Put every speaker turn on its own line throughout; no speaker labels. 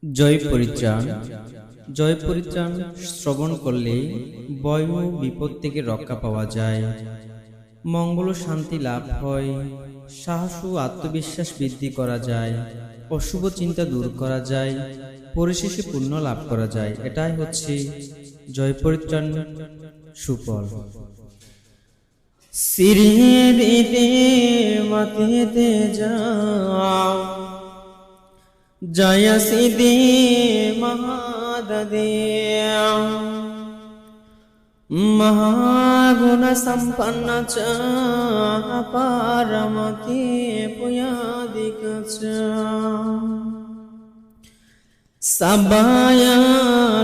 জয় পরিত্রাণ। জয় পরিত্রাণ শ্রবণ করলে ভয় ও বিপদ থেকে রক্ষা পাওয়া যায়, মঙ্গল ও শান্তি লাভ হয়, সাহস ও আত্মবিশ্বাস বৃদ্ধি করা যায়, অশুভ চিন্তা দূর করা যায়, পরিশেষে পুণ্য লাভ করা যায়। এটাই হচ্ছে জয় পরিত্রাণ সুফল। সিরিয়ে দিতে মাতিতে যাও, জয় সিদ্ধি মহাদদে, महागुण संपन्न च पारमति पुयादिक च सबाया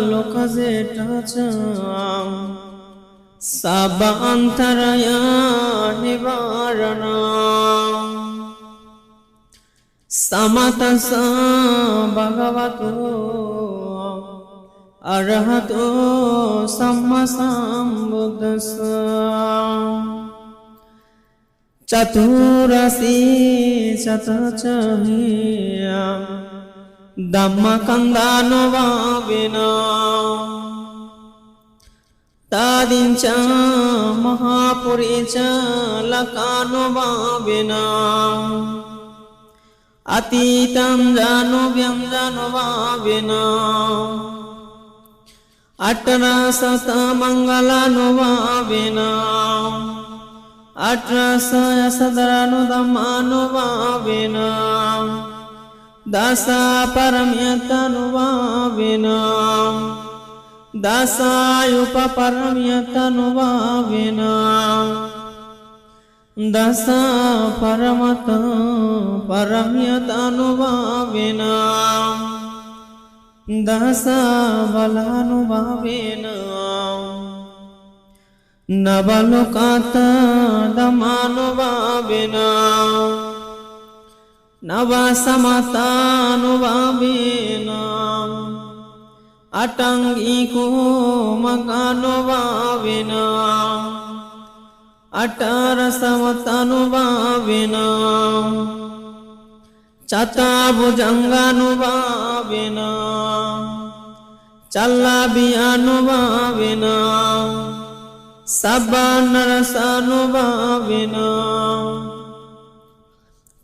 लोक जेठ च सब अंतरया निवारण समतस भगवतो अरहतो सम्मा सम्बुद्धस्स चतुरसी चतचहिया धम्मकन्दानुभावेन तादिंच महापुरीच लकानुभावेन अतीतं जानुभ्यं जानुभावेन अठरासत मंगलानुभावेन अठरासयसदरानुधम्मानुभावेन दशा परम्यतनुभावेन दशायुपपरम्यतनुभावेन दशा परमत परम्यतनुभावेन दश बलानुभावेन नवलोकात् दमानुभावेन नवसमतानुभावेन अटंगिको मगानुभावेन अठारसमतानुभावेन चतुर्भुजंगानुभावेन चल्लाभियानुभावेन सब्बनरसानुभावेन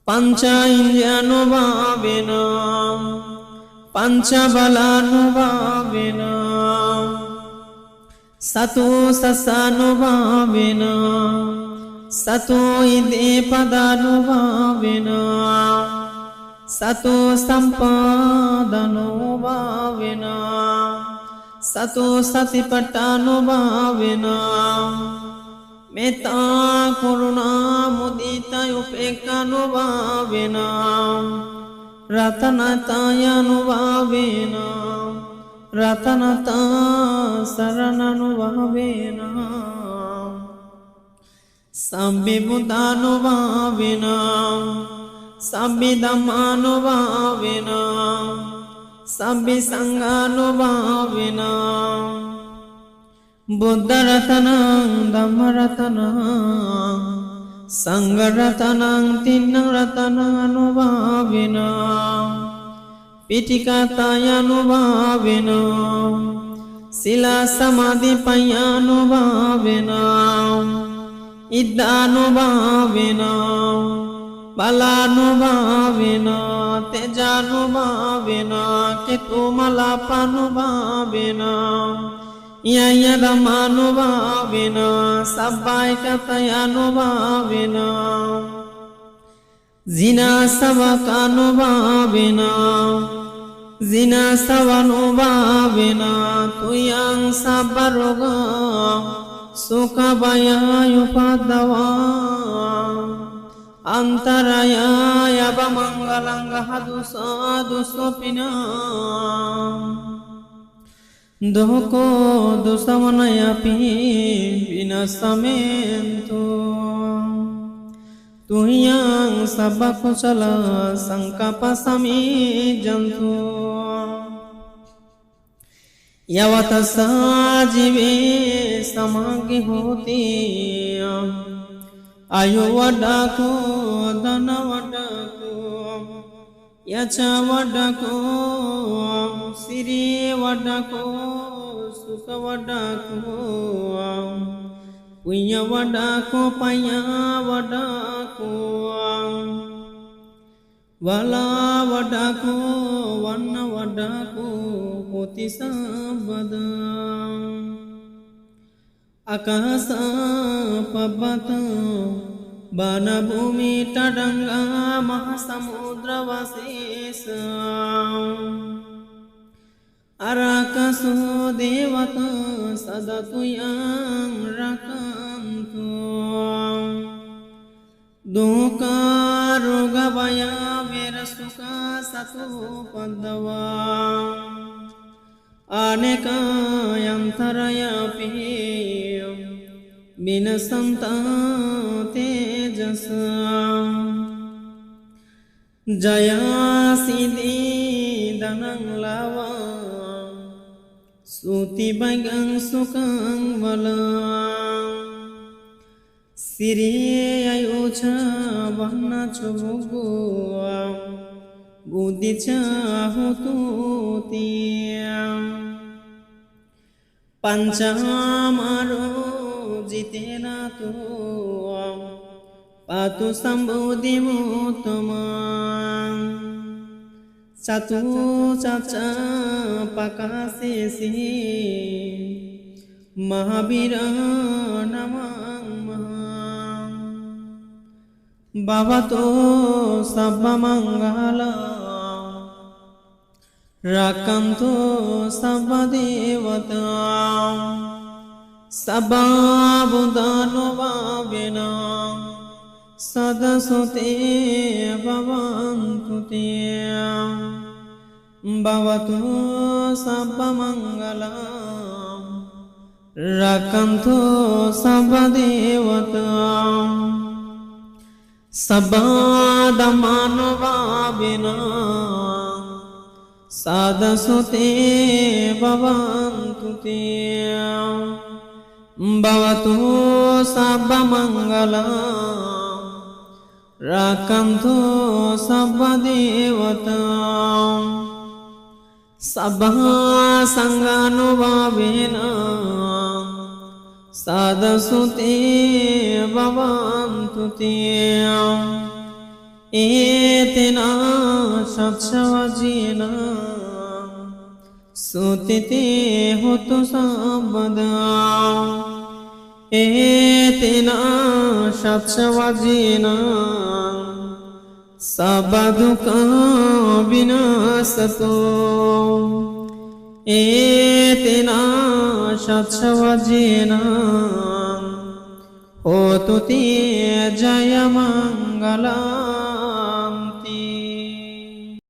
पंच इंद्रियानुभावेन पंचबलानुभावेन सतो ससानुभावेन सतो इदे पदानुभावेन सतो संपादनुभावेन सतो सतिपट्टानुभावेन मेत्ता करुणा मुदिता उपेक्षानुभावेन रतनतायानुभावेन रतनता शरणानुभावेन संविभूतानुभावेन संविधम्मानुभावेन संविसंगानुभावेन बुद्धरतनं धम्मरतनं संघरतनं तीर्थरतनानुभावेन पीठिकातायानुभावेन शिलासमाधिपयानुभावेन इद्धानुभावेन बलानुभावेन तेजानुभावेन केतुमलापानुभावेन ययदमानुभावेन सब्बायकतयानुभावेन जिनासवकानुभावेन जिनासवनुभावेन तुयं सब्बरोगा सुखभयायुपद्रवा अंतरायाय बमंगलं गहदुसदुसोपिना दोको दुसमनयपि विनसमेन्तु तुह्यं सबकुशल संकपसमि जन्तु यवतसा जीवे समागे होती आयु वडाको धन वडाको yacha wadako siri wadako suka wadako punya wadako paya wadako wala wadako warna wadako putih sabada akasa pabata bana bumi tadanga mahasamudra vasesa arakaso devata sadatu yang rakantu duka roga baya vera suka satu pandawa aneka yantaraya piyam binasanta tejasa jaya siddhi danang lawa suti bagang sukang walang siri ayucha vana chubuguam buddhi chahututiyam pancamaro jitena tuam patu sambudhi mutamam satu caca pakasisi mahabira namang maham bhavato sabba mangala rakanto sabba devata sabba buddhano bhavena sadasute bhavantu te bhavato sabba mangala rakanto sabba devata sabba dhammano bhavena sadasute bhavantu te bhavato sabba mangala rakanto sabba devata sabba sangano bhavena sadasute bhavantu te etena satsavajena sutite hotu sabbada etena satsavajena sabbaduka vinasato etena satsavajena hotu te jaya mangala